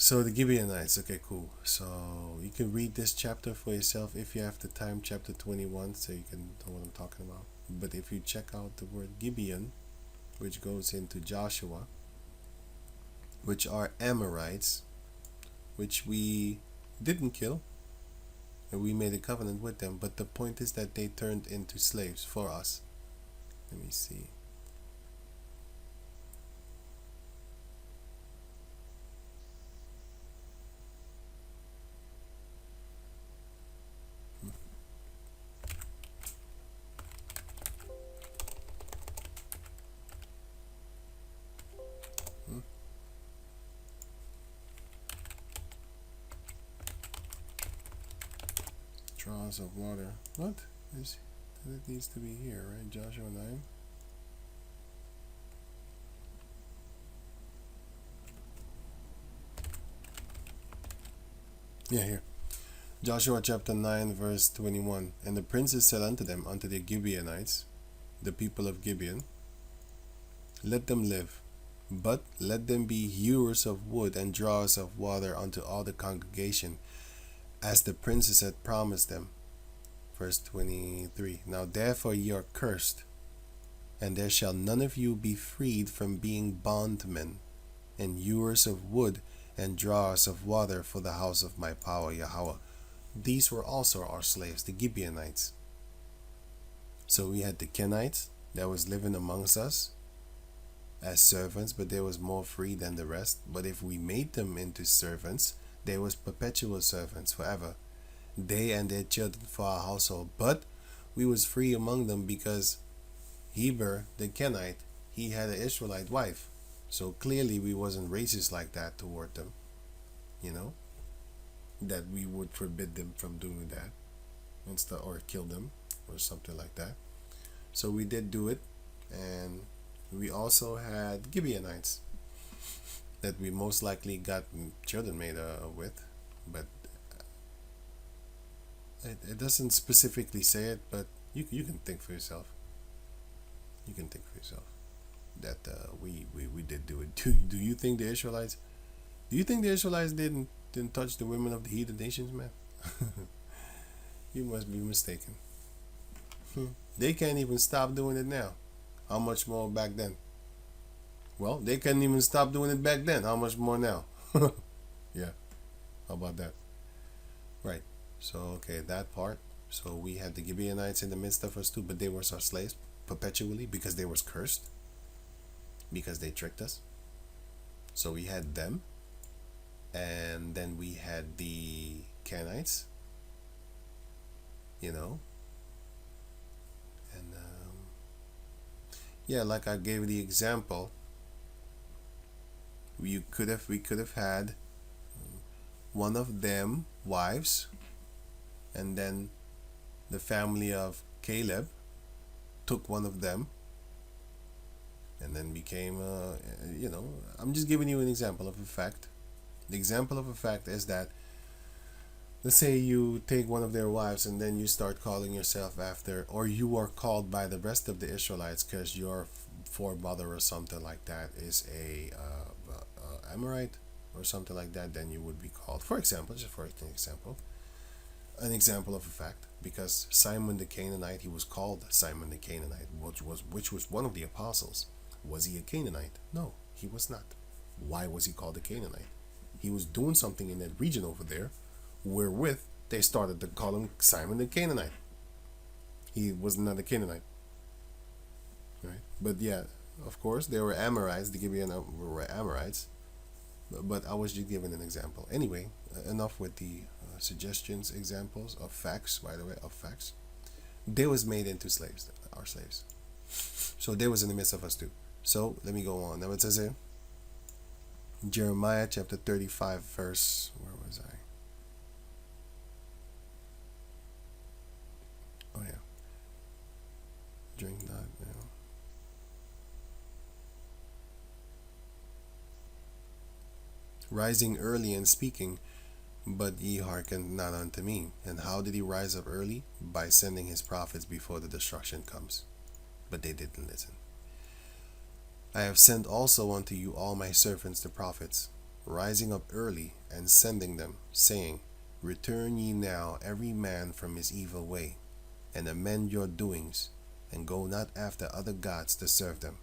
So the Gibeonites, okay, cool. So you can read this chapter for yourself if you have the time, chapter 21, so you can know what I'm talking about. But if you check out the word Gibeon, which goes into Joshua, which are Amorites, which we didn't kill, and we made a covenant with them, but the point is that they turned into slaves for us. Let me see. Hmm. Draws of water. What? It needs to be here, right? Joshua 9. Yeah, here. Joshua chapter 9, verse 21. And the princes said unto them, unto the Gibeonites, the people of Gibeon, let them live, but let them be hewers of wood and drawers of water unto all the congregation, as the princes had promised them. Verse 23. Now therefore ye are cursed, and there shall none of you be freed from being bondmen, and hewers of wood, and drawers of water for the house of my power Yahweh. These were also our slaves, the Gibeonites. So we had the Kenites that was living amongst us as servants, but they was more free than the rest. But if we made them into servants, they was perpetual servants forever, they and their children for our household. But we was free among them because Heber the Kenite, he had an Israelite wife. So clearly we wasn't racist like that toward them, you know, that we would forbid them from doing that and stuff, or kill them or something like that. So we did do it. And we also had Gibeonites that we most likely got children made with, but it doesn't specifically say it, but you can think for yourself. You can think for yourself that we did do it. Do you think the Israelites? Do you think the Israelites didn't touch the women of the heathen nations, man? You must be mistaken. They can't even stop doing it now. How much more back then? Well, they couldn't even stop doing it back then. How much more now? Yeah, how about that? Right. So, okay, that part. So we had the Gibeonites in the midst of us too, but they were our slaves perpetually because they was cursed, because they tricked us. So we had them, and then we had the Kenites, you know, and yeah, like I gave the example, we could have had one of them wives, and then the family of Caleb took one of them and then became I'm just giving you an example of a fact. The example of a fact is that, let's say you take one of their wives and then you start calling yourself after, or you are called by the rest of the Israelites because your foremother or something like that is a Amorite or something like that, then you would be called, for example, just for an example of a fact, because Simon the Canaanite, he was called Simon the Canaanite, which was one of the apostles. Was he a Canaanite? No, he was not. Why was he called a Canaanite? He was doing something in that region over there, wherewith they started to call him Simon the Canaanite. He was not a Canaanite, right? But yeah, of course, there were Amorites. The Gibeon were Amorites, but I was just giving an example. Anyway, enough with the suggestions, examples of facts. By the way, of facts, they was made into slaves, our slaves. So they was in the midst of us too. So let me go on. Now it says here, Jeremiah chapter 35, verse, where was I? Oh yeah. Drink not now. Rising early and speaking, but ye hearkened not unto me. And how did he rise up early? By sending his prophets before the destruction comes. But they didn't listen. I have sent also unto you all my servants the prophets, rising up early and sending them, saying, Return ye now every man from his evil way, and amend your doings, and go not after other gods to serve them,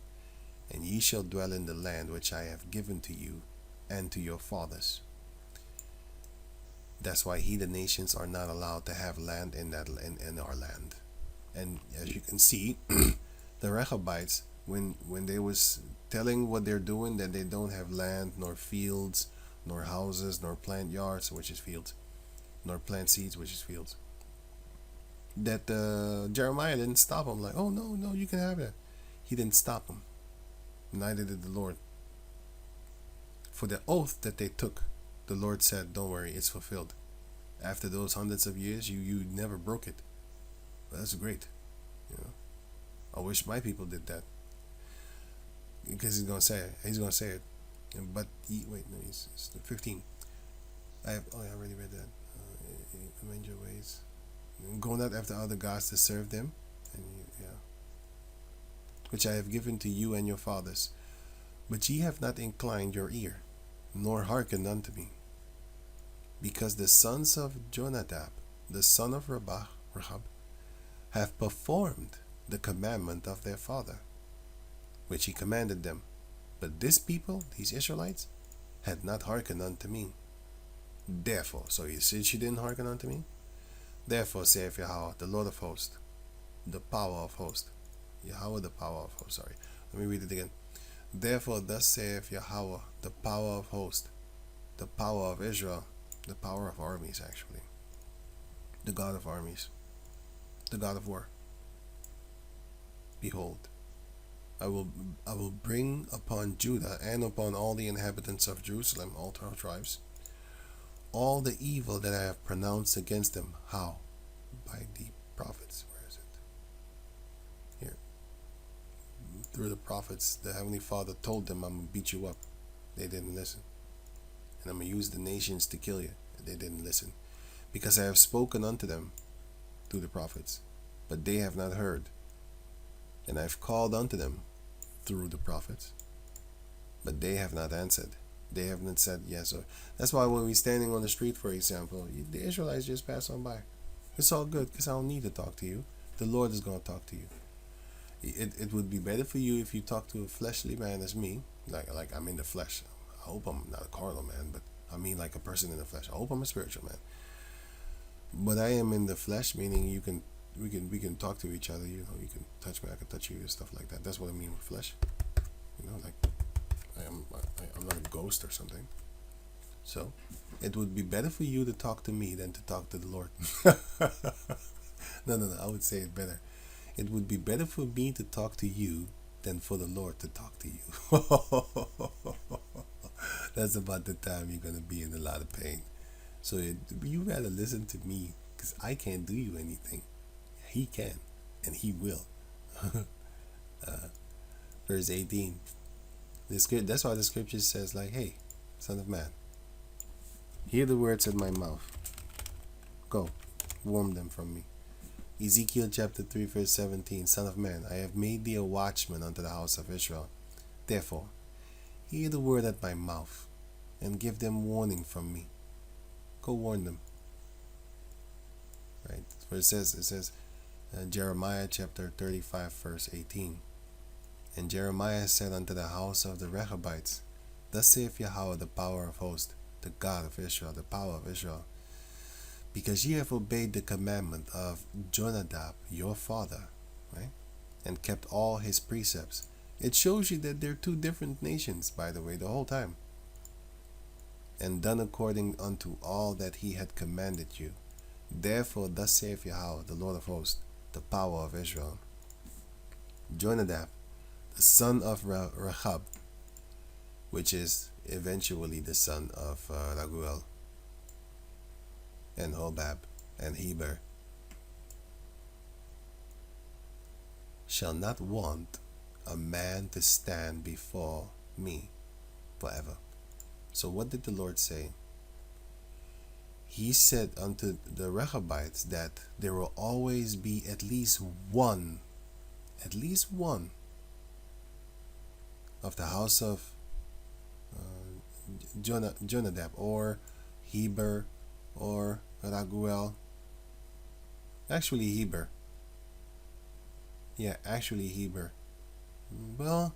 and ye shall dwell in the land which I have given to you and to your fathers. That's why heathen nations are not allowed to have land in our land. And as you can see, the Rachabites, when they was telling what they're doing, that they don't have land, nor fields, nor houses, nor plant yards, which is fields, nor plant seeds, which is fields, that Jeremiah didn't stop them. Like, oh no, you can have that. He didn't stop them. Neither did the Lord. For the oath that they took, the Lord said, don't worry, it's fulfilled. After those hundreds of years, you never broke it. Well, that's great. I wish my people did that. Because he's going to say it. But, it's 15. I already read that. Amend your ways. Go not after other gods to serve them. Which I have given to you and your fathers. But ye have not inclined your ear, nor hearkened unto me. Because the sons of Jonadab, the son of Rechab, have performed the commandment of their father, which he commanded them. But this people, these Israelites, had not hearkened unto me. Therefore, so he said she didn't hearken unto me. Therefore saith Yahweh, the Lord of hosts, the power of hosts. Yahweh, the power of hosts. Sorry, let me read it again. Therefore, thus saith Yahweh, the power of hosts, the power of Israel, the power of armies, actually, the God of armies, the God of war. Behold, I will bring upon Judah and upon all the inhabitants of Jerusalem, all 12 tribes, all the evil that I have pronounced against them. How? By the prophets. Where is it? Here. Through the prophets, the Heavenly Father told them, I'm going to beat you up. They didn't listen. And I'm going to use the nations to kill you. They didn't listen. Because I have spoken unto them through the prophets, but they have not heard. And I have called unto them through the prophets, but they have not answered. They have not said yes. Or that's why when we're standing on the street, for example, the Israelites just pass on by. It's all good because I don't need to talk to you. The Lord is going to talk to you. It would be better for you if you talk to a fleshly man as me, like I'm in the flesh. I hope I'm not a carnal man, but I mean like a person in the flesh. I hope I'm a spiritual man. But I am in the flesh, meaning we can talk to each other. You can touch me, I can touch you, and stuff like that. That's what I mean with flesh. Like I'm not a ghost or something. So it would be better for you to talk to me than to talk to the Lord. No. I would say it better. It would be better for me to talk to you than for the Lord to talk to you. That's about the time you're gonna be in a lot of pain. So you rather listen to me, because I can't do you anything. He can, and he will. Verse 18. That's why the scripture says, like, hey, son of man, hear the words of my mouth. Go, warm them from me. Ezekiel chapter 3 verse 17. Son of man, I have made thee a watchman unto the house of Israel. Therefore, hear the word at my mouth, and give them warning from me. Go warn them. Right? Where it says Jeremiah chapter 35 verse 18. And Jeremiah said unto the house of the Rachabites, Thus saith Yahweh, the power of hosts, the God of Israel, the power of Israel, because ye have obeyed the commandment of Jonadab, your father, right, and kept all his precepts. It shows you that they're two different nations, by the way, the whole time. And done according unto all that he had commanded you. Therefore, thus saith Yahweh, the Lord of hosts, the power of Israel. Jonadab, the son of Rechab, which is eventually the son of Raguel, and Hobab, and Heber, shall not want a man to stand before me forever. So what did the Lord say? He said unto the Rachabites that there will always be at least one of the house of Jonadab, or Heber, or Raguel. Actually, Heber. Yeah, actually Heber. Well,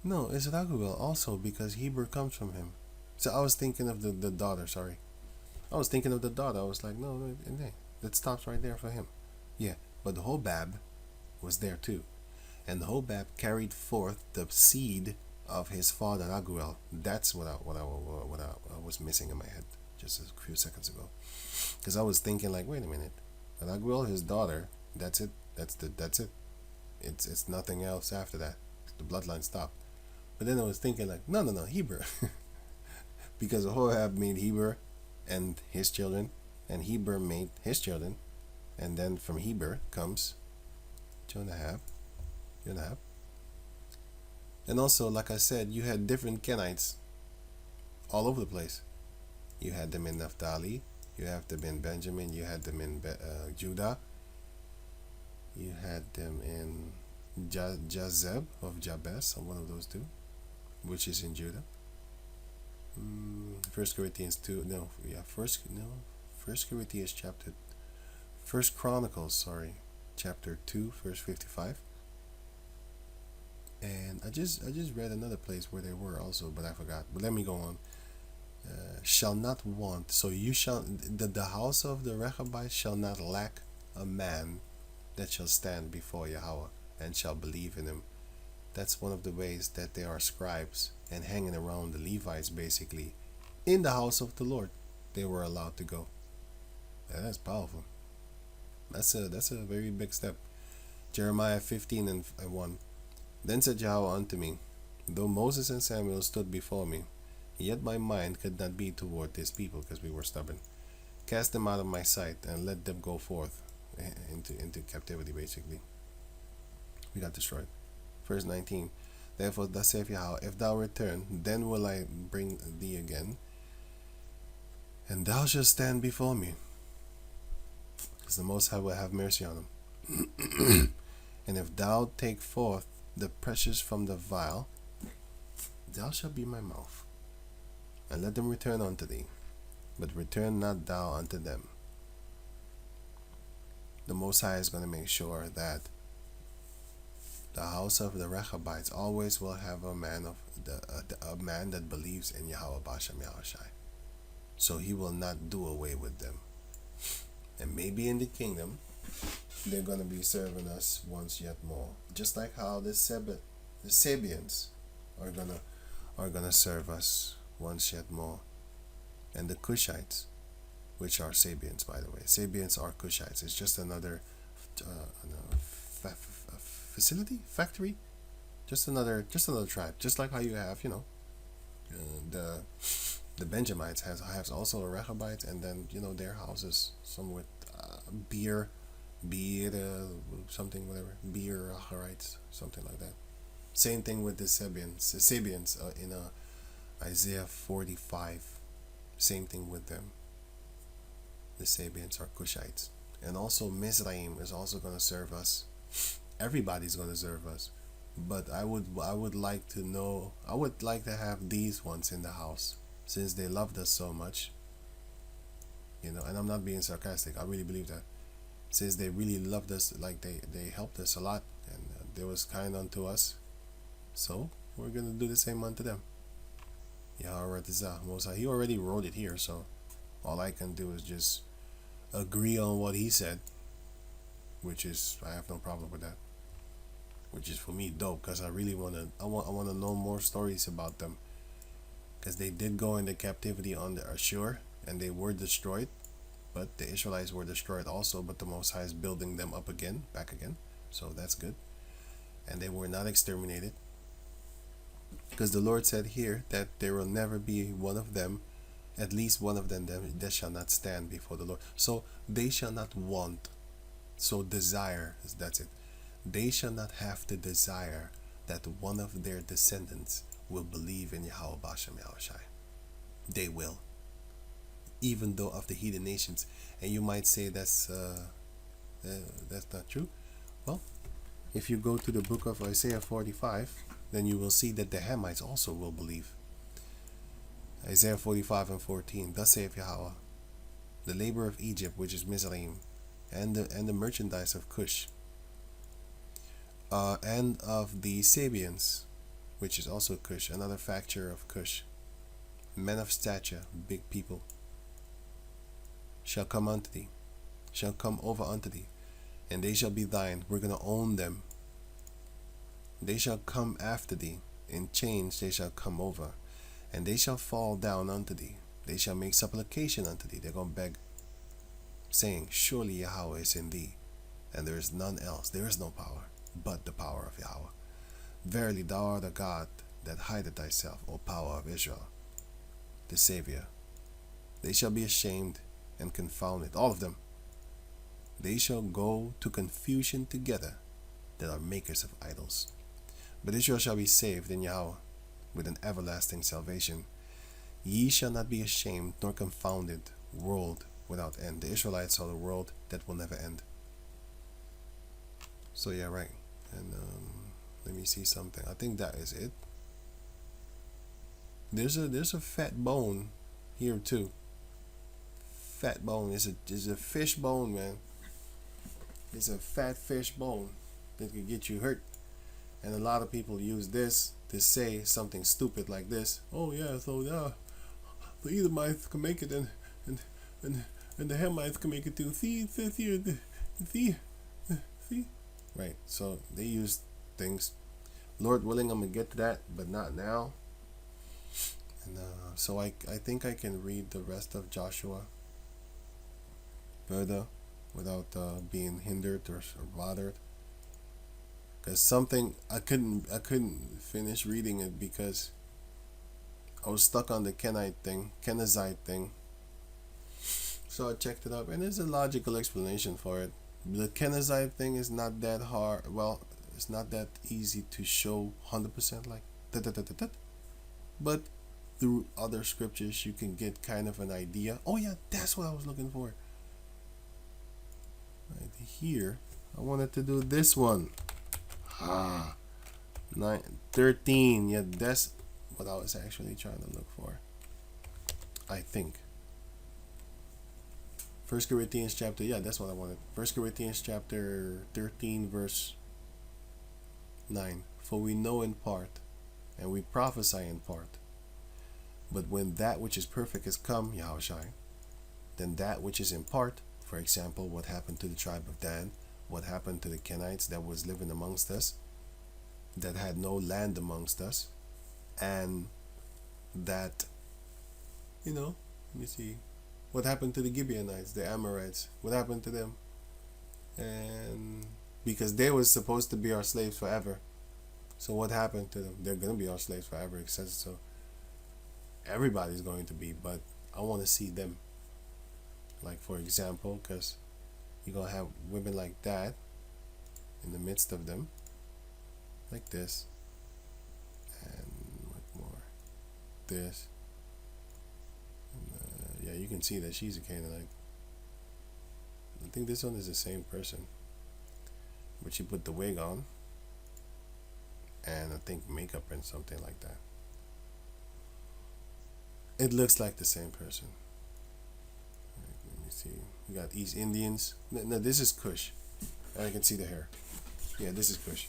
no, it's Raguel also because Heber comes from him. So I was thinking of the daughter. Sorry, I was thinking of the daughter. I was like, no, that stops right there for him. Yeah, but the Hobab was there too, and the Hobab carried forth the seed of his father Raguel. That's what I was missing in my head just a few seconds ago, because I was thinking like, wait a minute, Raguel, his daughter. That's it. That's it. It's nothing else after that. The bloodline stopped. But then I was thinking like, no, Heber, because Hobab made Heber and his children, and Heber made his children, and then from Heber comes Jonadab. And also, like I said, you had different Kenites all over the place. You had them in Naphtali, you had them in Benjamin, you had them in Judah, you had them in Jazeb of Jabez, or one of those two, which is in Judah. First Corinthians 2, no, yeah, First Corinthians chapter, First Chronicles, sorry, chapter 2, verse 55. And I just read another place where they were also, but I forgot. But let me go on. Shall not want. So you shall the house of the Rachabites shall not lack a man that shall stand before Yahweh and shall believe in him. That's one of the ways that they are scribes and hanging around the Levites, basically in the house of the Lord. They were allowed to go. And that's powerful. That's a very big step. Jeremiah 15 and 1. Then said Yahweh unto me, though Moses and Samuel stood before me, yet my mind could not be toward this people, because we were stubborn. Cast them out of my sight and let them go forth into captivity, basically. We got destroyed. Verse 19. Therefore thus saith Yahweh, if thou return, then will I bring thee again, and thou shalt stand before me, because the Most High will have mercy on them. And if thou take forth the precious from the vial, thou shalt be my mouth, and let them return unto thee, but return not thou unto them. The Most High is going to make sure that the house of the Rachabites always will have a man that believes in Yahweh Bashem Yahushai. So he will not do away with them. And maybe in the kingdom, they're going to be serving us once yet more. Just like how the Sabians are gonna serve us once yet more. And the Cushites, which are Sabians, by the way. Sabians are Cushites. It's just another factory, just another tribe. Just like how you have, the Benjamites has also a Rachabites, and then their houses, some with beer, something, whatever, beer Rachabites, something like that. Same thing with the Sabians in Isaiah 45. Same thing with them. The Sabians are Cushites, and also Mizraim is also going to serve us. Everybody's going to serve us, but I would like to have these ones in the house, since they loved us so much. And I'm not being sarcastic. I really believe that, since they really loved us, like they helped us a lot, and they was kind unto us. So we're gonna do the same unto them. Yahweh Mosai. He already wrote it here, so all I can do is just agree on what he said, which is, I have no problem with that. Which is for me dope, because I really wanna know more stories about them, because they did go into captivity under Ashur and they were destroyed, but the Israelites were destroyed also. But the Most High is building them up again, back again, so that's good. And they were not exterminated, because the Lord said here that there will never be one of them, at least one of them, that shall not stand before the Lord. So they shall not want, so desire, that's it. They shall not have to desire that one of their descendants will believe in Yahweh Bashem Yahushai. They will, even though of the heathen nations. And you might say that's not true. Well, if you go to the book of Isaiah 45, then you will see that the Hamites also will believe. Isaiah 45:14. Thus saith Yahweh, the labor of Egypt, which is Mizraim, and the merchandise of Cush, and of the Sabians, which is also Cush, another factor of Cush, men of stature, big people, shall come unto thee, shall come over unto thee, and they shall be thine. We're going to own them. They shall come after thee, in chains they shall come over, and they shall fall down unto thee. They shall make supplication unto thee. They're going to beg, saying, surely Yahweh is in thee, and there is none else. There is no power but the power of Yahweh. Verily thou art a God that hideth thyself, O power of Israel, the Savior. They shall be ashamed and confounded, all of them. They shall go to confusion together that are makers of idols. But Israel shall be saved in Yahweh with an everlasting salvation. Ye shall not be ashamed nor confounded, world without end. The Israelites are the world that will never end. So yeah, right. And let me see something. I think that is it. There's a fat bone here too. Fat bone is a fish bone, man. It's a fat fish bone that could get you hurt. And a lot of people use this to say something stupid like this. Oh yeah, so yeah, the Edomites can make it, and the Hamites can make it too. See, right. So they use things. Lord willing, I'm gonna get to that, but not now. And so I think I can read the rest of Joshua further without being hindered or bothered. Because something I couldn't finish reading it because I was stuck on the Kenites thing. So I checked it up, and there's a logical explanation for it. The Kenites thing is not that hard. Well, it's not that easy to show 100% like that. But through other scriptures, you can get kind of an idea. Oh yeah, that's what I was looking for. Right here, I wanted to do this one. 13. Yeah, that's what I was actually trying to look for, I think. 1 Corinthians chapter, yeah, that's what I wanted. 1 Corinthians chapter 13 verse 9. For we know in part, and we prophesy in part. But when that which is perfect is come, Yahushai, then that which is in part, for example, what happened to the tribe of Dan, what happened to the Kenites that was living amongst us, that had no land amongst us, and that, let me see, what happened to the Gibeonites, the Amorites, what happened to them? And because they were supposed to be our slaves forever, so what happened to them? They're going to be our slaves forever, it says so. Everybody's going to be, but I want to see them. Like, for example, because you're going to have women like that in the midst of them, like this, and what more? This. And, yeah, you can see that she's a Canaanite. I think this one is the same person, but she put the wig on, and I think makeup and something like that. It looks like the same person. Right, let me see. We got East Indians. No, this is Kush. I can see the hair. Yeah, this is Kush.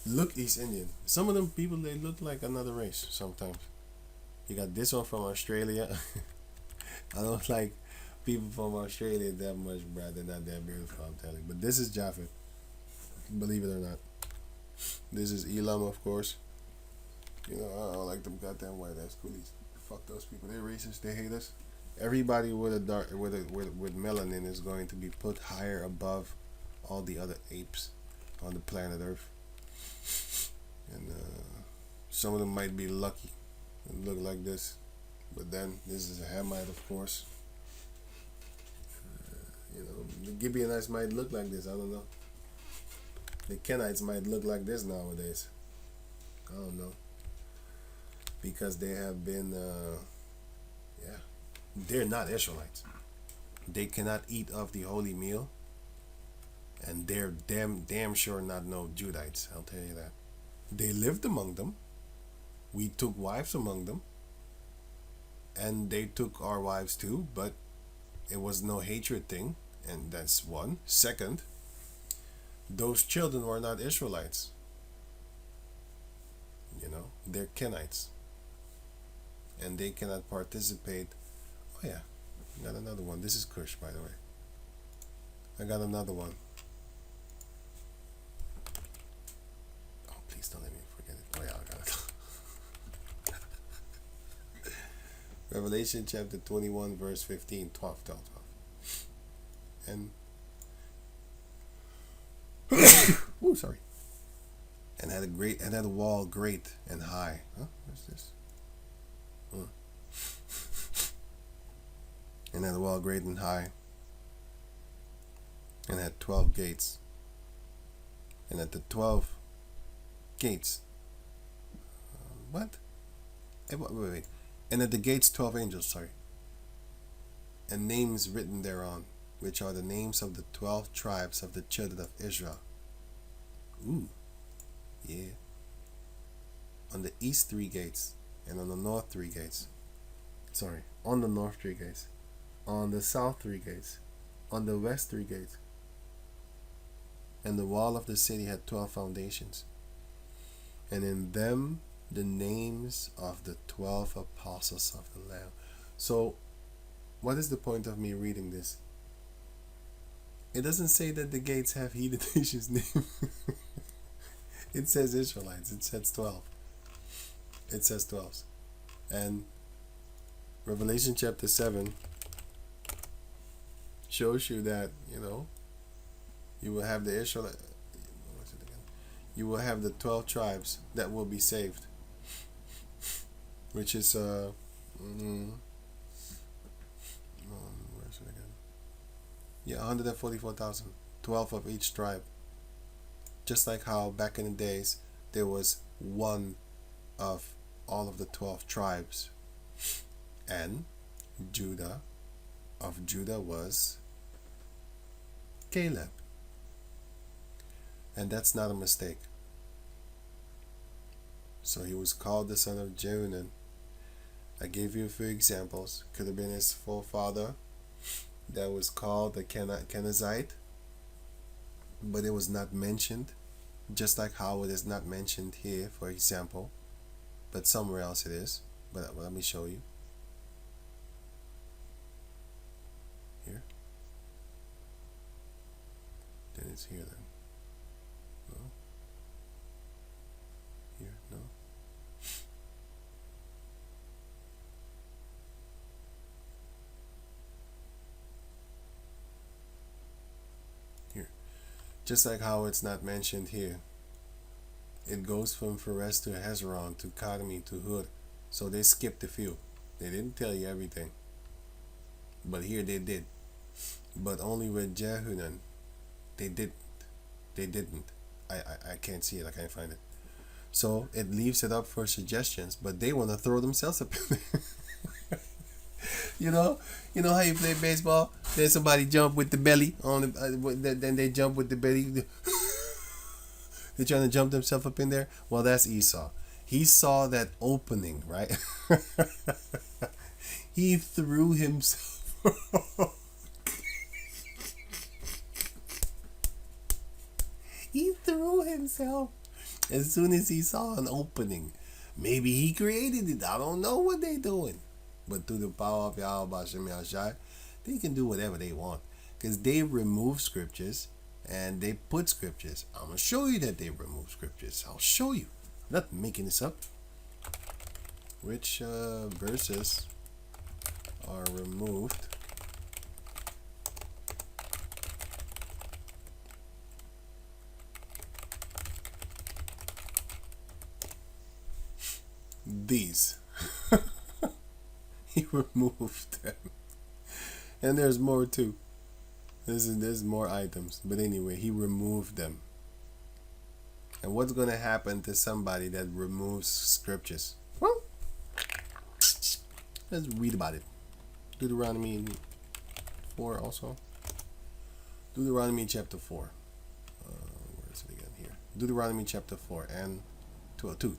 Look East Indian. Some of them people, they look like another race sometimes. You got this one from Australia. I don't like people from Australia that much, bro. They're not that beautiful, I'm telling you. But this is Japheth. Believe it or not. This is Elam, of course. I don't like them goddamn white ass coolies. Fuck those people. They're racist. They hate us. Everybody with a dark with melanin is going to be put higher above all the other apes on the planet Earth. And some of them might be lucky and look like this, but then this is a Hamite, of course. The Gibeonites might look like this. I don't know. The Kenites might look like this nowadays. I don't know. Because they have been, they're not Israelites. They cannot eat of the holy meal, and they're damn sure not no Judites. I'll tell you that. They lived among them. We took wives among them, and they took our wives too, but it was no hatred thing, and that's one. Second, those children were not Israelites. They're Kenites, and they cannot participate. Oh yeah, I got another one. This is Cush, by the way. I got another one. Oh, please don't let me forget it. Oh yeah, I got it. Revelation chapter 21, verse 15, 12. And oh, sorry. And had a wall great and high. Huh? What's this? And had a wall great and high, and had 12 gates. And at the 12 gates, what? Wait. And at the gates 12 angels, sorry. And names written thereon, which are the names of the 12 tribes of the children of Israel. Ooh, yeah. On the east 3 gates, and on the north 3 gates. Sorry, on the north 3 gates. On the south 3 gates. On the west 3 gates. And the wall of the city had 12 foundations. And in them the names of the 12 apostles of the Lamb. So, what is the point of me reading this? It doesn't say that the gates have heathen nations' name. It says Israelites. It says 12. It says 12. And Revelation chapter 7 shows you that, you will have the Israelite. You will have the 12 tribes that will be saved, which is where is it again? Yeah, 144,000, 12 of each tribe. Just like how back in the days there was one of all of the 12 tribes, and of Judah was Caleb. And that's not a mistake. So he was called the son of Jehunan. I gave you a few examples. Could have been his forefather that was called the Kenites, but it was not mentioned, just like how it is not mentioned here, for example, but somewhere else it is. But let me show you. Here. Then it's here then. No. Here, no. Here. Just like how it's not mentioned here. It goes from Phares to Hezron to Kadmi to Hud. So they skipped a few. They didn't tell you everything. But here they did. But only with Jehunan, they didn't. I can't see it. I can't find it. So it leaves it up for suggestions. But they want to throw themselves up in there. You know how you play baseball? Then somebody jump with the belly on the, then they jump with the belly. They're trying to jump themselves up in there. Well, that's Esau. He saw that opening, right? He threw himself. He threw himself as soon as he saw an opening. Maybe he created it. I don't know what they're doing. But through the power of Yahweh Shem Yahshai, they can do whatever they want. Because they remove scriptures and they put scriptures. I'm going to show you that they remove scriptures. I'll show you. I'm not making this up. Which verses are removed? These. He removed them. And there's more too. There's more items. But anyway, he removed them. And what's going to happen to somebody that removes scriptures? Well, let's read about it. Deuteronomy 4 also. Deuteronomy chapter 4. Where is it again? Here. Deuteronomy chapter 4 and 2.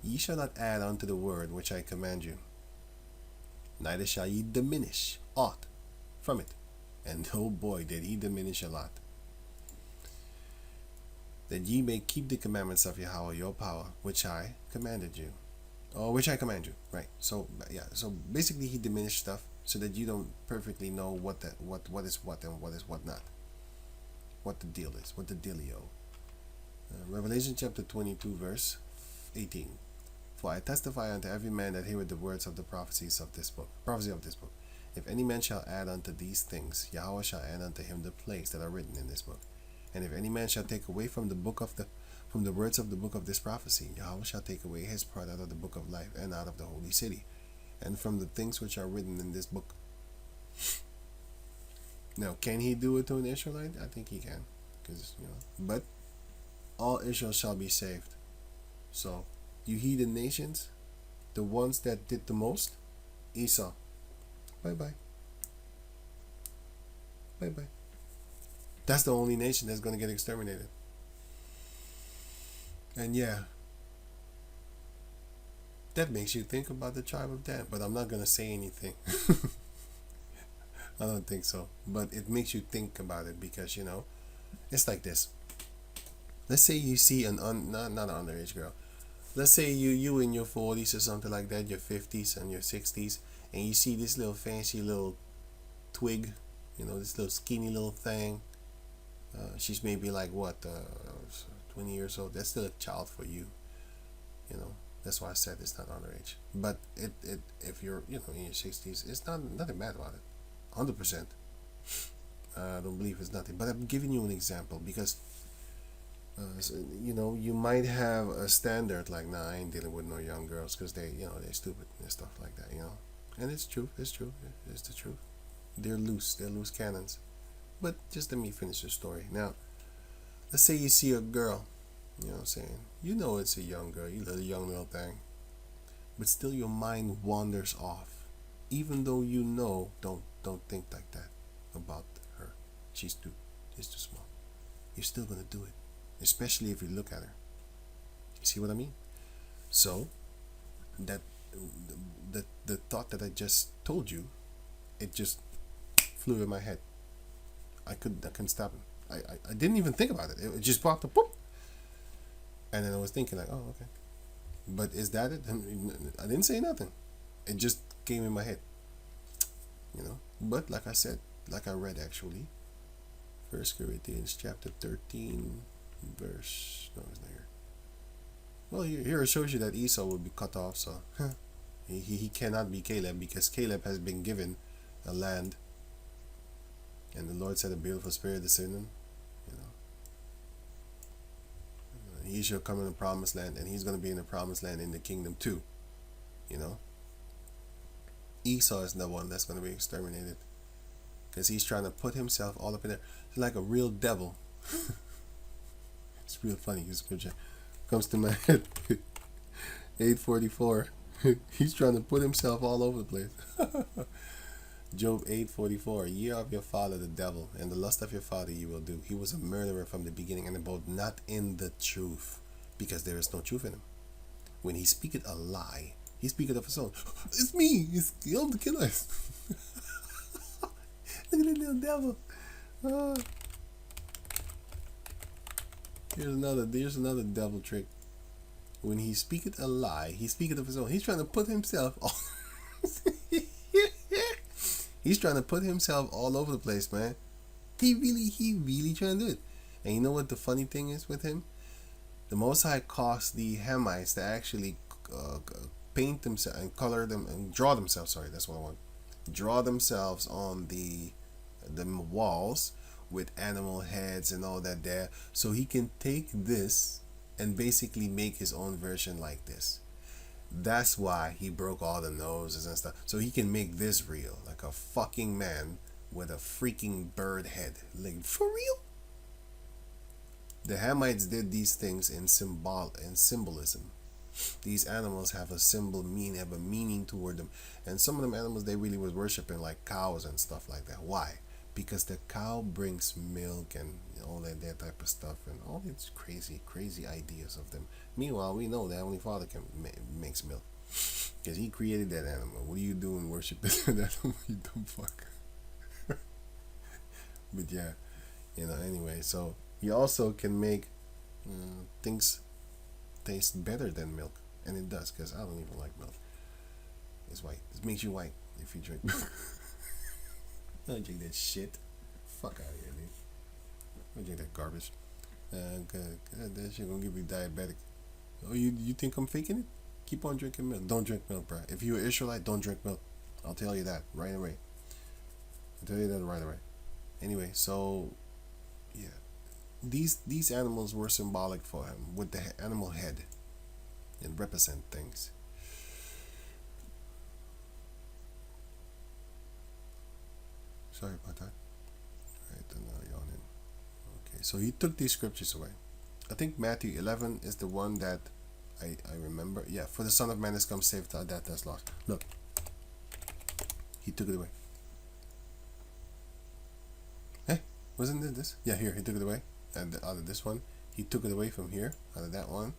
Ye shall not add unto the word which I command you, neither shall ye diminish aught from it. And oh boy, did he diminish a lot. That ye may keep the commandments of Yahweh your power, which I commanded you. Or which I command you, right? So yeah, so basically he diminished stuff so that you don't perfectly know what is what and what is what not. What the deal is, what the dealio. Revelation chapter 22 verse 18. For I testify unto every man that heareth the words of the prophecy of this book. If any man shall add unto these things, Yahweh shall add unto him the plagues that are written in this book. And if any man shall take away from the words of the book of this prophecy, Yahweh shall take away his part out of the book of life and out of the holy city, and from the things which are written in this book. Now, can he do it to an Israelite? I think he can, but all Israel shall be saved. So, you heathen nations, the ones that did the most, Esau, bye-bye. Bye-bye. That's the only nation that's going to get exterminated. And yeah, that makes you think about the tribe of Dan, but I'm not going to say anything. I don't think so. But it makes you think about it because, it's like this. Let's say you see not an underage girl. Let's say you in your 40s or something like that, your 50s and your 60s, and you see this little fancy little twig, this little skinny little thing. She's maybe like 20 years old. That's still a child for you. That's why I said it's not underage. But if you're in your 60s, it's nothing bad about it. 100%. I don't believe it's nothing. But I'm giving you an example because you might have a standard like, nah, I ain't dealing with no young girls because they're stupid and stuff like that. And it's true. It's the truth. They're loose cannons. But just let me finish the story. Now, let's say you see a girl, what I'm saying? It's a young girl, a young little thing. But still your mind wanders off. Even though don't think like that about her. She's too small. You're still going to do it. Especially if you look at her. You see what I mean? So, that the thought that I just told you, it just flew in my head. I couldn't stop it. I didn't even think about it. It just popped up, boop. And then I was thinking like, oh, okay. But is that it? I didn't say nothing. It just came in my head. But like I said, like I read actually, 1 Corinthians chapter 13, verse, no, it's not here. Well, here it shows you that Esau will be cut off, so he cannot be Caleb because Caleb has been given a land. And the Lord said a beautiful spirit is in him. He shall come in the promised land, and he's going to be in the promised land in the kingdom too. Esau is the one that's going to be exterminated because he's trying to put himself all up in there. He's like a real devil. It's real funny. His scripture comes to my head. 8:44. He's trying to put himself all over the place. Job 8:44. Ye are of your father the devil, and the lust of your father you will do. He was a murderer from the beginning, and abode not in the truth, because there is no truth in him. When he speaketh a lie, he speaketh of his own. It's me. It's the Kenites. Look at that little devil. Here's another devil trick. When he speaketh a lie, he speaketh of his own. He's trying to put himself He's trying to put himself all over the place, man. He really trying to do it. And you know what the funny thing is with him? The Most High caused the Hamites to actually paint themselves and color them and draw themselves. Sorry, that's what I want. Draw themselves on the walls with animal heads and all that there, so he can take this and basically make his own version like this. That's why he broke all the noses and stuff, so he can make this real, like a fucking man with a freaking bird head. Like, for real? The Hamites did these things in symbolism. These animals have a have a meaning toward them. And some of them animals they really was worshiping, like cows and stuff like that. Why? Because the cow brings milk and all that type of stuff, and all these crazy ideas of them. Meanwhile, we know that only Father makes milk. Because he created that animal. What are you doing worshiping that animal, you dumb fuck? But yeah, anyway, so he also can make things taste better than milk. And it does, because I don't even like milk. It's white. It makes you white if you drink milk. Don't drink that shit. Fuck out of here, dude. Don't drink that garbage. God, that shit gonna give you diabetic. Oh, you think I'm faking it? Keep on drinking milk. Don't drink milk, bro. If you're an Israelite, don't drink milk. I'll tell you that right away. Anyway, so yeah, these animals were symbolic for him with the animal head and represent things. Sorry about that. Right, then yawning. Okay, so he took these scriptures away. I think Matthew 11 is the one that I remember. Yeah, for the Son of Man has come save that's lost. Look, he took it away. Hey, wasn't it this? Yeah, here, he took it away. And out of this one, he took it away from here, out of that one.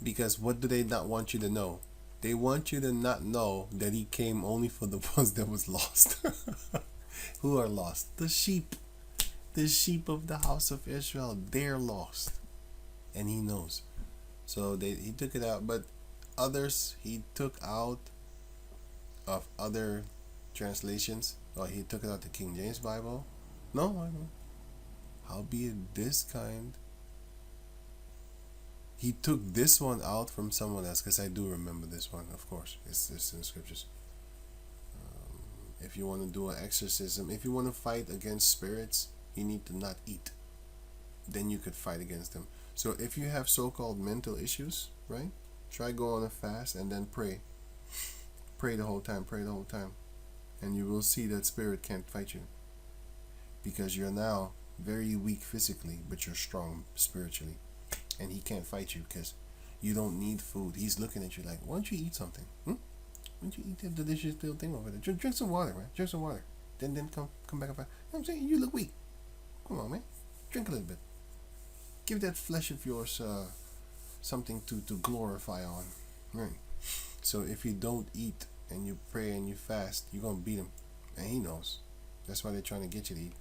Because what do they not want you to know? They want you to not know that he came only for the ones that was lost. Who are lost? The sheep. The sheep of the house of Israel. They're lost. And he knows. So he took it out. But others he took out of other translations. Or he took it out the King James Bible. No, I don't. Howbeit this kind. He took this one out from someone else, because I do remember this one, of course. It's in the scriptures. If you want to do an exorcism, if you want to fight against spirits, you need to not eat. Then you could fight against them. So if you have so-called mental issues, right? Try go on a fast and then pray. Pray the whole time. And you will see that spirit can't fight you. Because you're now very weak physically, but you're strong spiritually. And he can't fight you because you don't need food. He's looking at you like, why don't you eat something? Why don't you eat that delicious little thing over there? Drink some water, man. Drink some water. Then come back up. You know what I'm saying? You look weak. Come on, man. Drink a little bit. Give that flesh of yours something to glorify on. Right. So if you don't eat and you pray and you fast, you're going to beat him. And he knows. That's why they're trying to get you to eat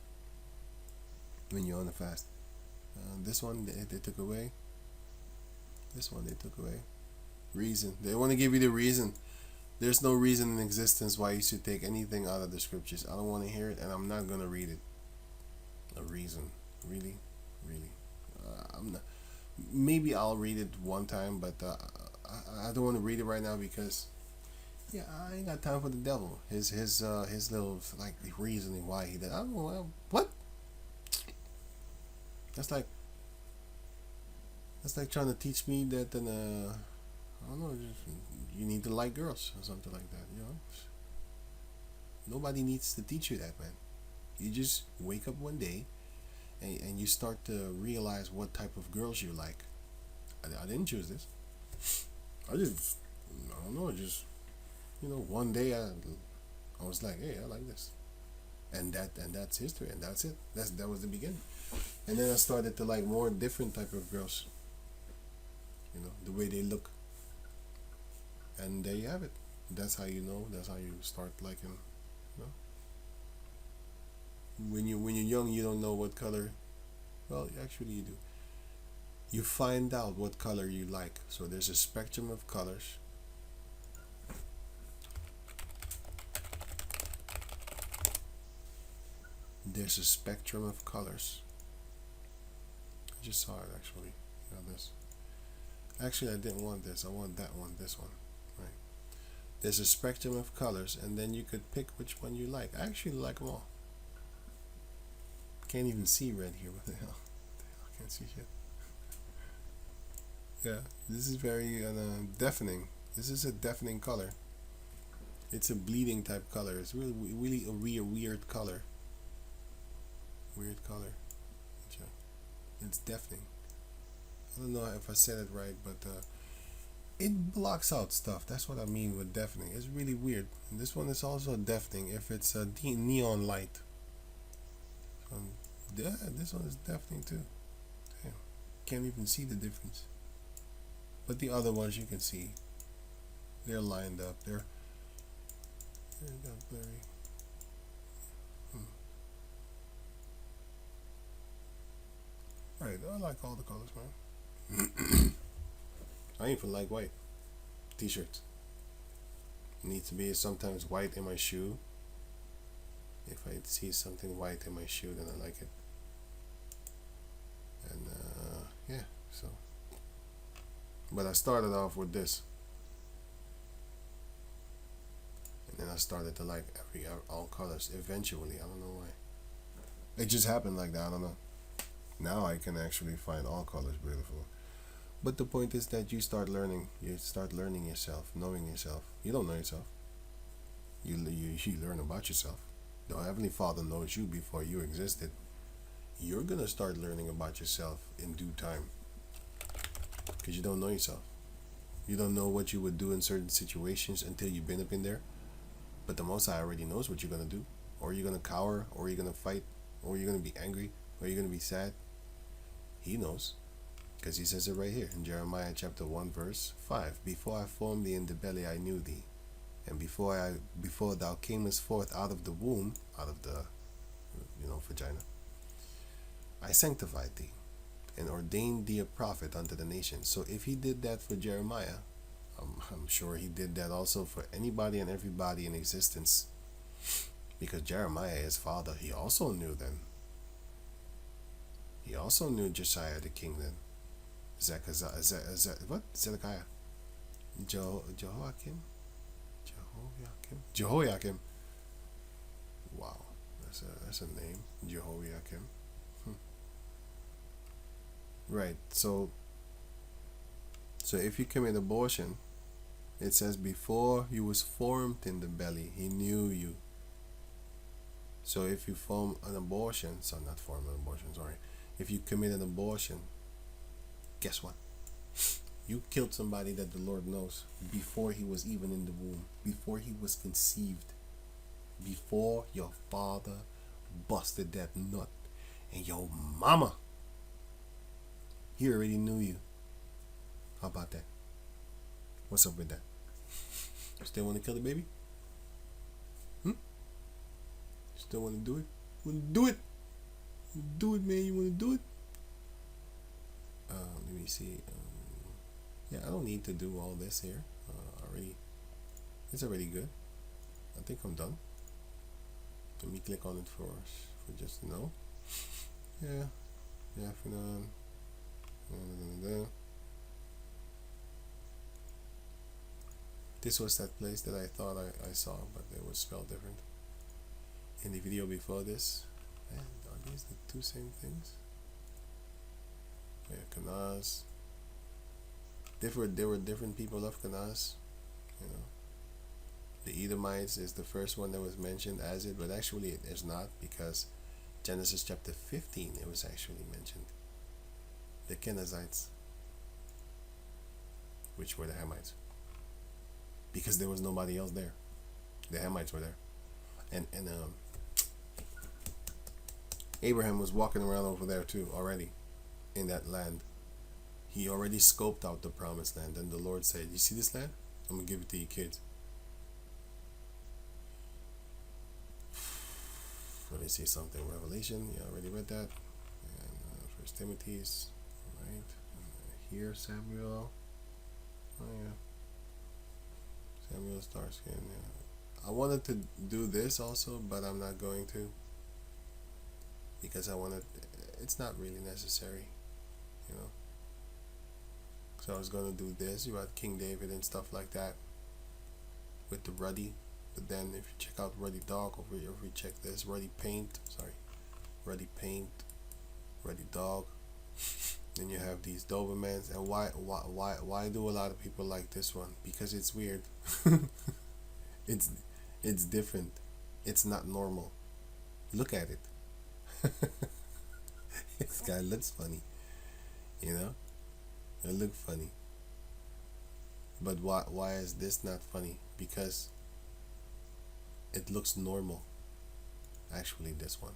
when you're on the fast. This one they took away. This one they took away. Reason. They want to give you the reason. There's no reason in existence why you should take anything out of the scriptures. I don't want to hear it, and I'm not going to read it. A reason. Really? I'm not. Maybe I'll read it one time, but I don't want to read it right now because I ain't got time for the devil. His little like reasoning why he did. I don't know what. That's like trying to teach me that I don't know, you need to like girls or something like that, Nobody needs to teach you that, man. You just wake up one day and you start to realize what type of girls you like. I didn't choose this. I don't know, one day I was like, hey, I like this. And that's history, and that's it. That was the beginning. And then I started to like more different type of girls. The way they look. And there you have it. That's how you know. That's how you start liking. When you're young, you don't know what color. Well, actually, you do. You find out what color you like. So there's a spectrum of colors. There's a spectrum of colors. I just saw it actually. This. Actually, I didn't want this. I want that one. This one. Right. There's a spectrum of colors, and then you could pick which one you like. I actually like them all. Can't even see red here. What the hell? I can't see shit. Yeah, this is very deafening. This is a deafening color. It's a bleeding type color. It's really a weird color. Weird color. It's deafening. I don't know if I said it right, but it blocks out stuff. That's what I mean with deafening. It's really weird. And this one is also deafening if it's a neon light. Yeah, this one is deafening too. Damn. Can't even see the difference. But the other ones you can see. They're lined up. They're got blurry. Right, I like all the colors, man. I even like white t-shirts. Needs to be sometimes white in my shoe. If I see something white in my shoe, then I like it. And yeah, so. But I started off with this, and then I started to like all colors eventually. I don't know why. It just happened like that. I don't know. Now I can actually find all colors beautiful. But the point is that you start learning. You start learning yourself, knowing yourself. You don't know yourself. You learn about yourself. The Heavenly Father knows you before you existed. You're gonna start learning about yourself in due time, because you don't know yourself. You don't know what you would do in certain situations until you've been up in there. But the Most High already knows what you're gonna do. Or you're gonna cower, or you're gonna fight, or you're gonna be angry, or you're gonna be sad. He knows, because he says it right here in Jeremiah chapter 1 verse 5. Before I formed thee in the belly, I knew thee, and before thou camest forth out of the womb, out of the vagina, I sanctified thee and ordained thee a prophet unto the nations. So if he did that for Jeremiah, I'm sure he did that also for anybody and everybody in existence, because Jeremiah, his father, he also knew then. He also knew Josiah the king then. Zedekiah? Jehoiakim. Wow, that's a name, Jehoiakim. Right. So if you commit abortion, it says before you was formed in the belly, he knew you. So if you form an abortion, sorry. If you commit an abortion, guess what? You killed somebody that the Lord knows before he was even in the womb, before he was conceived, before your father busted that nut, and your mama, he already knew you. How about that? What's up with that? You still want to kill the baby? You still want to do it? Want to do it? Do it, man. You want to do it? Let me see. Yeah, I don't need to do all this here. It's already good. I think I'm done. Let me click on it for just to know. Yeah, for now. This was that place that I thought I saw, but it was spelled different. In the video before this, man, are these the two same things? Yeah, Kenaz. There were different people of Kenaz. The Edomites is the first one that was mentioned as it, but actually it is not, because Genesis chapter 15 it was actually mentioned. The Kenites, which were the Hamites, because there was nobody else there. The Hamites were there, and Abraham was walking around over there too already, in that land. He already scoped out the promised land, and the Lord said, "You see this land? I'm gonna give it to you kids." Let me see something. Revelation, yeah, I already read that. And First Timothy's, right? Here, Samuel. Oh yeah, Samuel Starskin. Yeah, I wanted to do this also, but I'm not going to, because it's not really necessary, you know. So I was going to do this. You had King David and stuff like that with the ruddy. But then if you check out Ruddy Dog over here, if we check this, Ruddy Paint, Ruddy Dog. Then you have these Dobermans. And why do a lot of people like this one? Because it's weird. It's different. It's not normal. Look at it. This guy looks funny, you know. It looks funny. But why is this not funny? Because it looks normal. Actually, this one.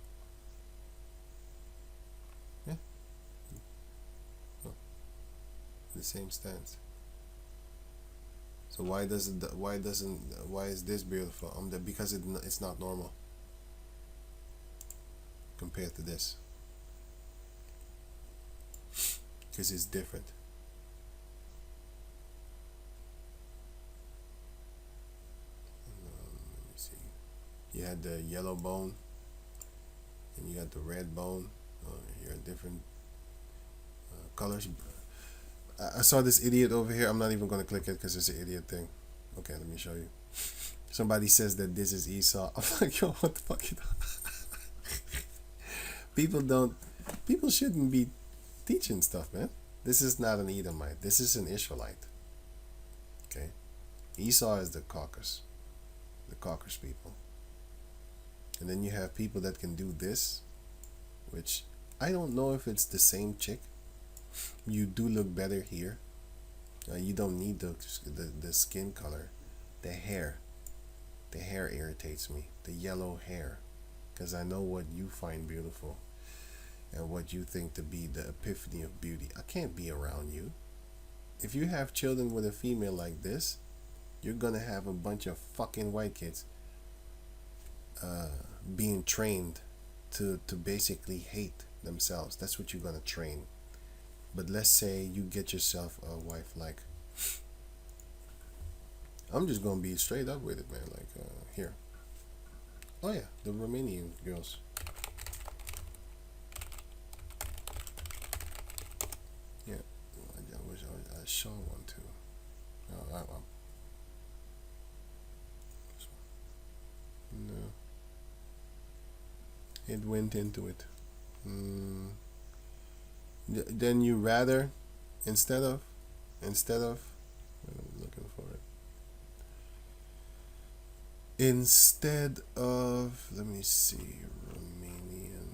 Yeah. Oh. The same stance. So why is this beautiful? Because it's not normal compared to this. Because it's different. Let me see. You had the yellow bone, and you got the red bone. Here are different colors. I saw this idiot over here. I'm not even going to click it because it's an idiot thing. Okay, let me show you. Somebody says that this is Esau. I'm like, yo, what the fuck? People shouldn't be teaching stuff, man. This is not an Edomite. This is an Israelite. Okay? Esau is the Caucasus people. And then you have people that can do this, which I don't know if it's the same chick. You do look better here. You don't need the skin color. The hair irritates me. The yellow hair, because I know what you find beautiful and what you think to be the epiphany of beauty. I can't be around you. If you have children with a female like this, you're gonna have a bunch of fucking white kids being trained to basically hate themselves. That's what you're gonna train. But let's say you get yourself a wife like, I'm just gonna be straight up with it, man. Like here. Oh yeah, the Romanian girls. Yeah, I wish I saw one too. No, it went into it. Then you rather, instead of I'm looking for it. Instead of, let me see, Romanian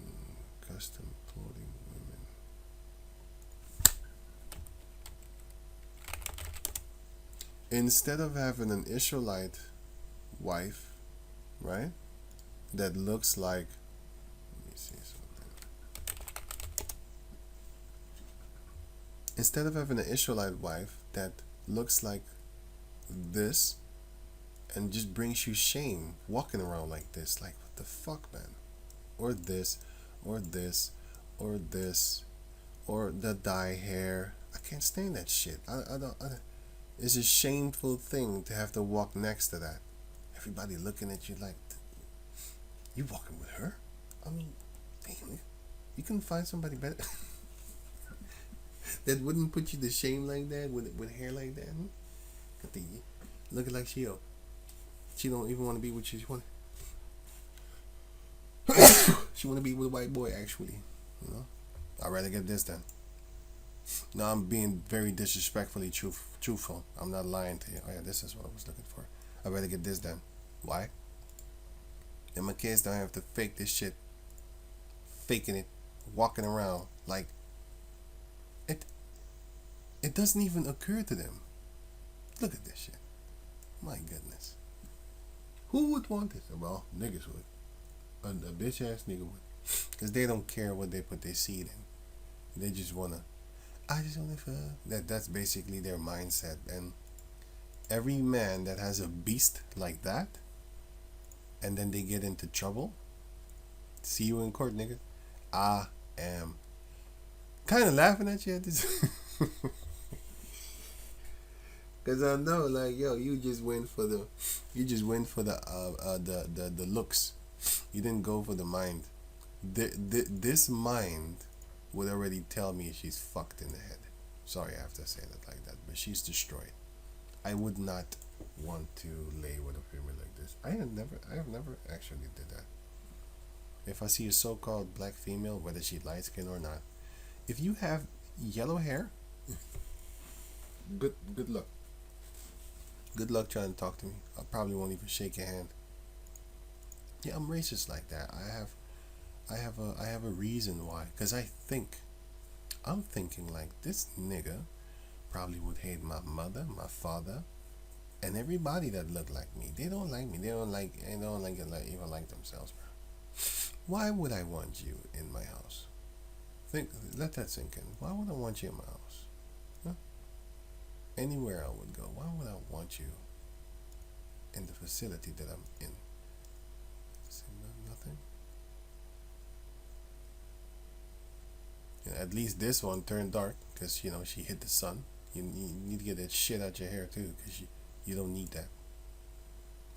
custom clothing women. Instead of having an Israelite wife, right, that looks like, let me see something. Instead of having an Israelite wife that looks like this and just brings you shame walking around like this, like what the fuck, man? Or this, or this, or this, or the dye hair. I can't stand that shit. It's a shameful thing to have to walk next to that. Everybody looking at you like, you walking with her? I mean, damn, you couldn't find somebody better. That wouldn't put you to shame like that with hair like that. Looking like she don't even want to be with you. She want to be with a white boy, actually. You know, I'd rather get this done. No, I'm being very disrespectfully truthful. I'm not lying to you. Oh yeah, this is what I was looking for. I'd rather get this done. Why? And my kids don't have to fake this shit, faking it, walking around like it doesn't even occur to them. Look at this shit. My goodness. Who would want this? Well, niggas would. A bitch ass nigga would. Because they don't care what they put their seed in. They just wanna, I just wanna fuck. That's basically their mindset. And every man that has a beast like that, and then they get into trouble, see you in court, nigga. I am kind of laughing at you at this. Cause I know, like, yo, you just went for the looks. You didn't go for the mind. This mind would already tell me she's fucked in the head. Sorry, I have to say that like that, but she's destroyed. I would not want to lay with a female like this. I have never actually did that. If I see a so-called black female, whether she light skin or not, if you have yellow hair, good luck. Good luck trying to talk to me. I probably won't even shake your hand. Yeah, I'm racist like that. I have a reason why. Cause I'm thinking like, this nigga probably would hate my mother, my father, and everybody that look like me. They don't like me. They don't even like themselves, bro. Why would I want you in my house? Let that sink in. Why would I want you in my house? Huh? Anywhere I would go, why would I want you in the facility that I'm in? See, nothing. At least this one turned dark because she hit the sun. You need to get that shit out your hair too, because you don't need that.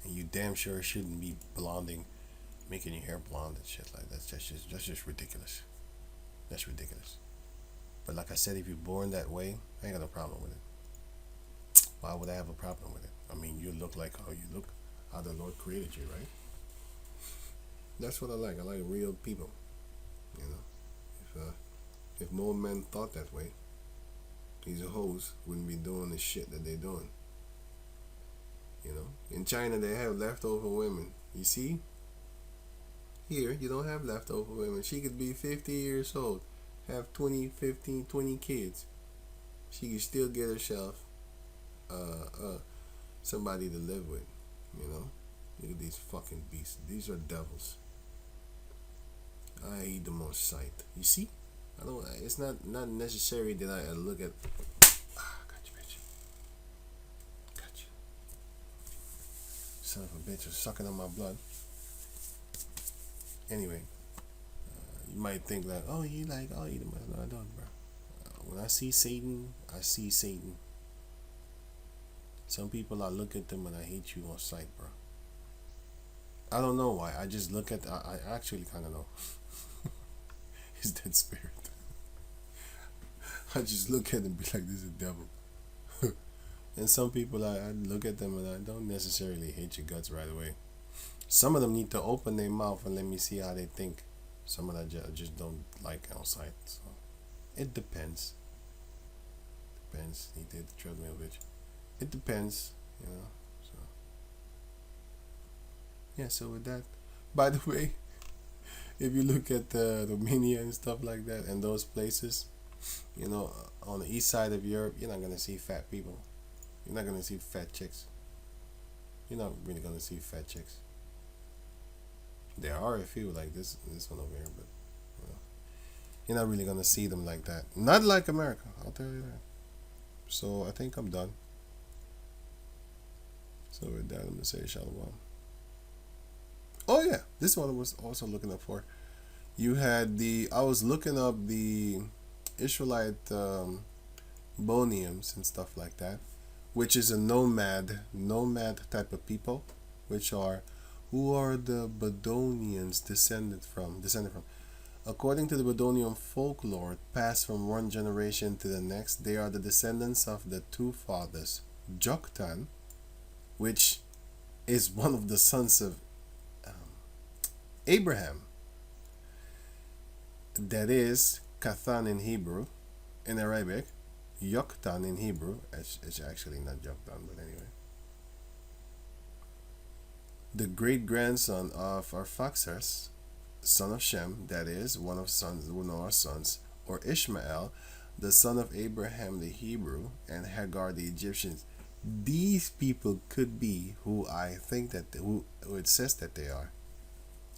And you damn sure shouldn't be blonding, making your hair blonde and shit like that. That's just ridiculous. That's ridiculous. But like I said, if you're born that way, I ain't got no problem with it. Why would I have a problem with it? I mean, you look like how you look, how the Lord created you, right? That's what I like. I like real people. You know, if more men thought that way, these hoes wouldn't be doing the shit that they're doing. In China they have leftover women. You see? Here, you don't have leftover women. She could be 50 years old, have 20, 15, 20 kids. She could still get herself somebody to live with. Look at these fucking beasts. These are devils. I eat them on sight. You see? It's not necessary that I look at. Got you, bitch. Got you. Son of a bitch is sucking on my blood. Anyway, you might think like, oh, you like, I'll eat them. No, I don't, bro. When I see Satan, I see Satan. Some people, I look at them and I hate you on sight, bro. I don't know why. I just look at. I actually kind of know. It's that spirit. I just look at them and be like, this is a devil. And some people, I look at them and I don't necessarily hate your guts right away. Some of them need to open their mouth and let me see how they think. Some of that I just don't like on sight. So it depends. Depends. He did the treadmill, bitch. It depends, So yeah. So with that, by the way, if you look at Romania and stuff like that, and those places, on the east side of Europe, you're not gonna see fat people. You're not gonna see fat chicks. You're not really gonna see fat chicks. There are a few like this one over here, but you're not really gonna see them like that. Not like America, I'll tell you that. So I think I'm done. So with that, I'm gonna say shalom. Oh yeah, this one I was also looking up for. You had I was looking up the Israelite boniums and stuff like that, which is a nomad type of people, who are the Badonians descended from. According to the Badonian folklore, passed from one generation to the next, they are the descendants of the two fathers, Joktan, which is one of the sons of Abraham. That is Kathan in Hebrew. In Arabic, Yoktan in Hebrew. It's actually not Joktan, but anyway. The great grandson of Arphaxad, son of Shem, that is one of Noah's sons, or Ishmael, the son of Abraham the Hebrew, and Hagar the Egyptians. These people could be who I think who it says that they are.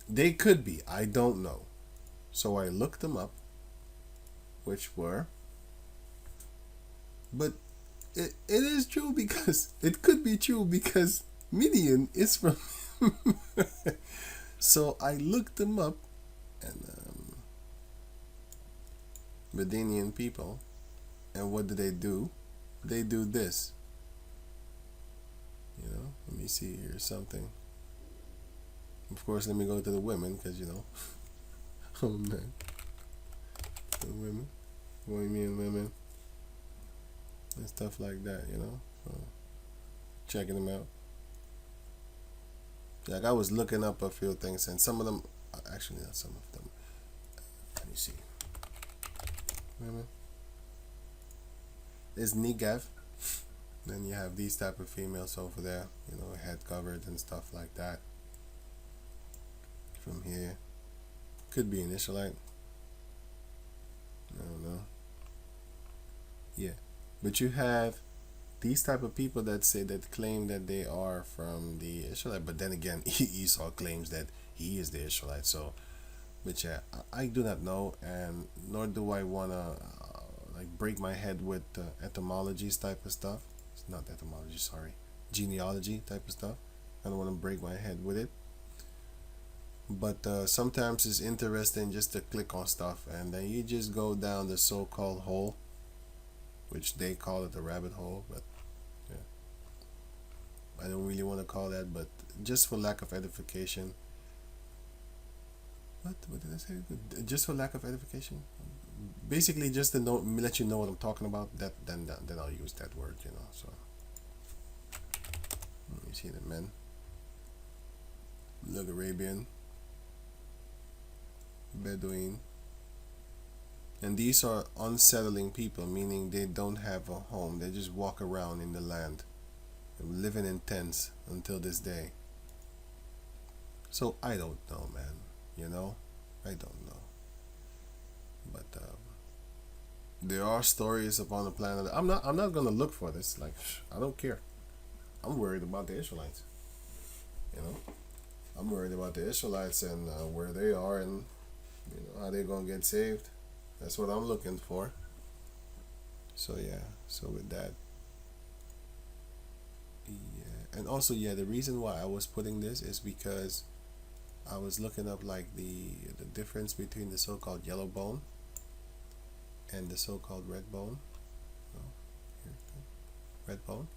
They could be. I don't know. So I looked them up, which were. But it is true because it could be true because Midian is from. So I looked them up, and Midianian people, and what do? They do this. Let me see here something. Of course, let me go to the women because oh man, the women, women, and stuff like that. So checking them out. Like I was looking up a few things, and some of them, actually not some of them. Let me see. Women. There's Negev. Then you have these type of females over there, head covered and stuff like that. From here, could be an Israelite. I don't know. Yeah, but you have these type of people that claim that they are from the Israelite, but then again, Esau claims that he is the Israelite. So, but yeah, I do not know, and nor do I wanna like break my head with etymologies type of stuff. It's not etymology, sorry, genealogy type of stuff. I don't want to break my head with it. But sometimes it's interesting just to click on stuff, and then you just go down the so-called hole, which they call it a rabbit hole, but yeah, I don't really want to call that, but just for lack of edification. What did I say? Just for lack of edification. Basically, just to know, let you know what I'm talking about. Then I'll use that word, you know. So you see the men, look, Arabian, Bedouin, and these are unsettling people, meaning they don't have a home. They just walk around in the land, living in tents until this day. So I don't know, man. You know, I don't know. But there are stories upon the planet. I'm not gonna look for this. Like, I don't care. I'm worried about the Israelites. You know, I'm worried about the Israelites and where they are, and you know how they're gonna get saved. That's what I'm looking for. So yeah. So with that, yeah, and also yeah, the reason why I was putting this is because I was looking up like the difference between the so-called yellow bone and the so-called red bone. Oh, here, red bone.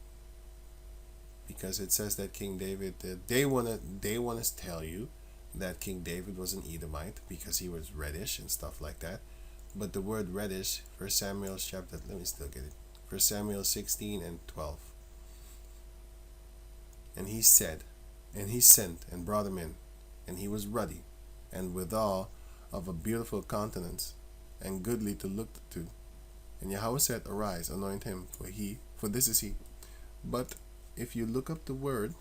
Because it says that King David, they wanna tell you that King David was an Edomite because he was reddish and stuff like that. But the word reddish, 1 Samuel chapter, let me still get it. 1 Samuel 16 and 12. And he said, and he sent and brought him in, and he was ruddy, and withal of a beautiful countenance, and goodly to look to. And Yahweh said, Arise, anoint him, for this is he. But if you look up the word,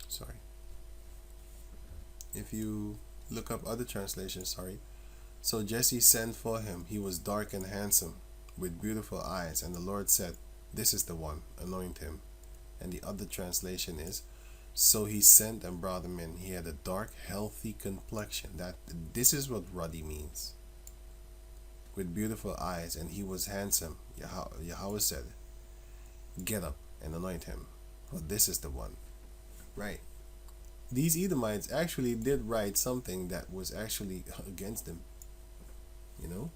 sorry, if you look up other translations, sorry. So Jesse sent for him. He was dark and handsome, with beautiful eyes, and the Lord said, This is the one, anoint him. And the other translation is, So he sent and brought him in. He had a dark, healthy complexion. This is what ruddy means. With beautiful eyes, and he was handsome. Yahweh said, Get up and anoint him, for this is the one. Right. These Edomites actually did write something that was actually against them. You know?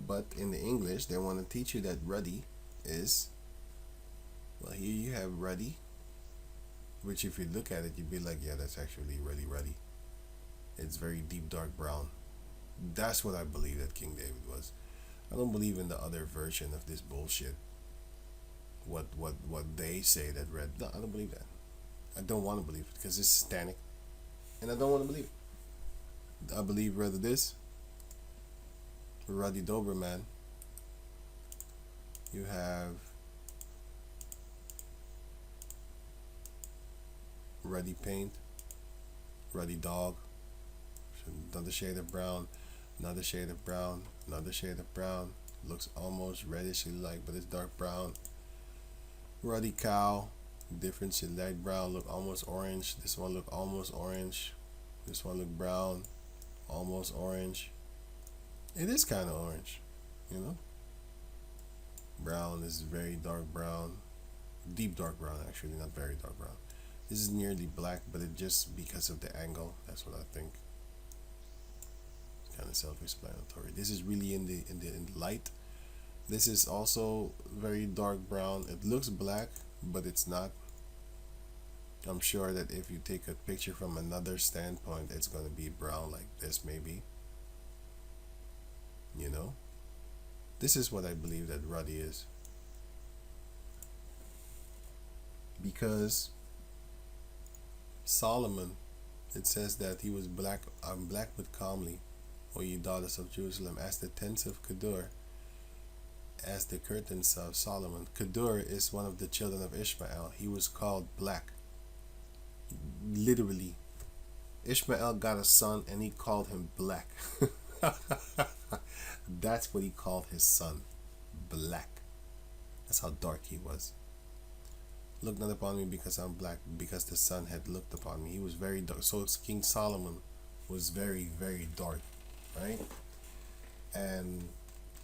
But in the English, they want to teach you that ruddy is, well, here you have ruddy, which if you look at it, you'd be like, yeah, that's actually really ruddy. It's very deep dark brown. That's what I believe that King David was. I don't believe in the other version of this bullshit. What they say that red. No, I don't believe that. I don't want to believe it because it's satanic, and I don't want to believe it. I believe rather this. Ruddy Doberman. You have ruddy paint, ruddy dog, another shade of brown, another shade of brown, another shade of brown. Looks almost reddish like, but it's dark brown. Ruddy cow, different shade, light brown, look almost orange. This one look almost orange. This one look brown, almost orange. It is kind of orange, you know. Brown is very dark brown, deep dark brown actually, not very dark brown. This is nearly black, but it just because of the angle. That's what I think. It's kind of self-explanatory. This is really in the light. This is also very dark brown. It looks black, but it's not. I'm sure that if you take a picture from another standpoint, it's going to be brown like this maybe. You know? This is what I believe that ruddy is. Because Solomon, it says that he was black, black but calmly, O ye daughters of Jerusalem, as the tents of Kedar, as the curtains of Solomon. Kedar is one of the children of Ishmael. He was called black. Literally. Ishmael got a son and he called him black. That's what he called his son. Black. That's how dark he was. Look not upon me because I'm black, because the sun had looked upon me. He was very dark. So King Solomon was very, very dark, right? And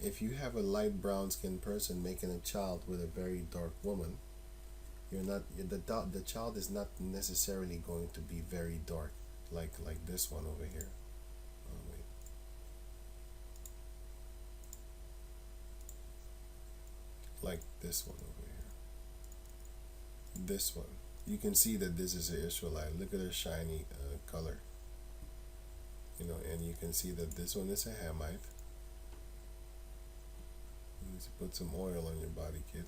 if you have a light brown skinned person making a child with a very dark woman, you're not the child is not necessarily going to be very dark like this one over here. Oh, wait. Like this one over here. This one. You can see that this is an Israelite. Look at her shiny color. You know, and you can see that this one is a Hamite. You need to put some oil on your body, kid.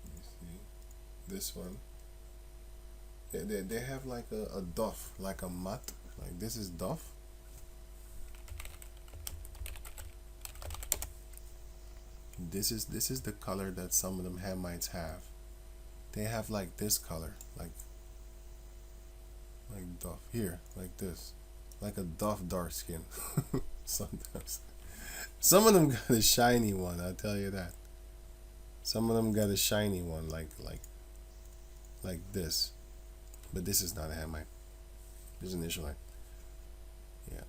You see, this one. They have like a duff, like a mat. Like this is duff. This is the color that some of them Hamites have. They have like this color, like duff here, like this, like a duff dark skin. Sometimes, some of them got a shiny one. I'll tell you that. Some of them got a shiny one, like this. But this is not a Hamite. This is an Israelite. Yeah,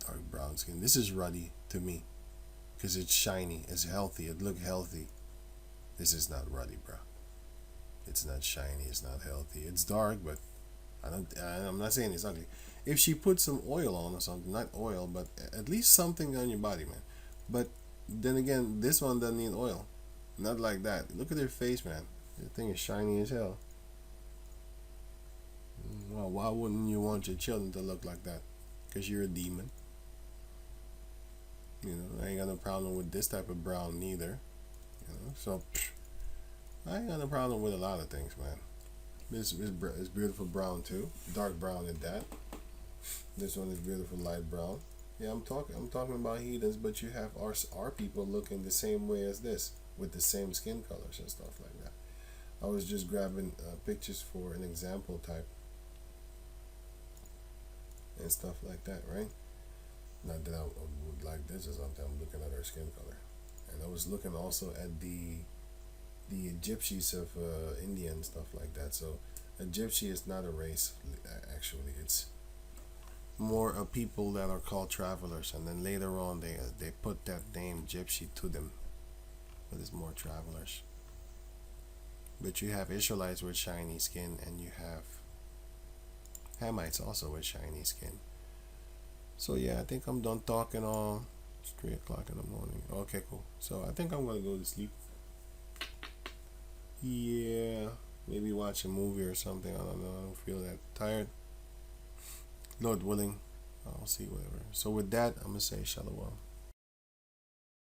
dark brown skin. This is ruddy to me, because it's shiny, it's healthy, it look healthy. This is not ruddy, bro. It's not shiny, it's not healthy. It's dark, but I'm not saying it's ugly. If she put some oil on or something, not oil, but at least something on your body, man. But then again, this one doesn't need oil. Not like that. Look at her face, man. The thing is shiny as hell. Well, why wouldn't you want your children to look like that? Because you're a demon. You know, I ain't got no problem with this type of brown neither. You know, so I ain't got no problem with a lot of things, man. It's beautiful brown too, dark brown at that. This one is beautiful light brown. Yeah, I'm talking about heathens, but you have our people looking the same way as this, with the same skin colors and stuff like that. I was just grabbing pictures for an example type and stuff like that, right? Not that I would like this or something. I'm looking at her skin color, and I was looking also at the gypsies of India and stuff like that. So a gypsy is not a race, actually. It's more a people that are called travelers, and then later on they put that name gypsy to them, but it's more travelers. But you have Israelites with shiny skin, and you have Hamites also with shiny skin. So yeah, I think I'm done talking on. It's 3 o'clock in the morning. Okay, cool. So I think I'm gonna go to sleep. Yeah, maybe watch a movie or something. I don't know. I don't feel that tired. Lord willing, I'll see whatever. So with that, I'm gonna say shalom.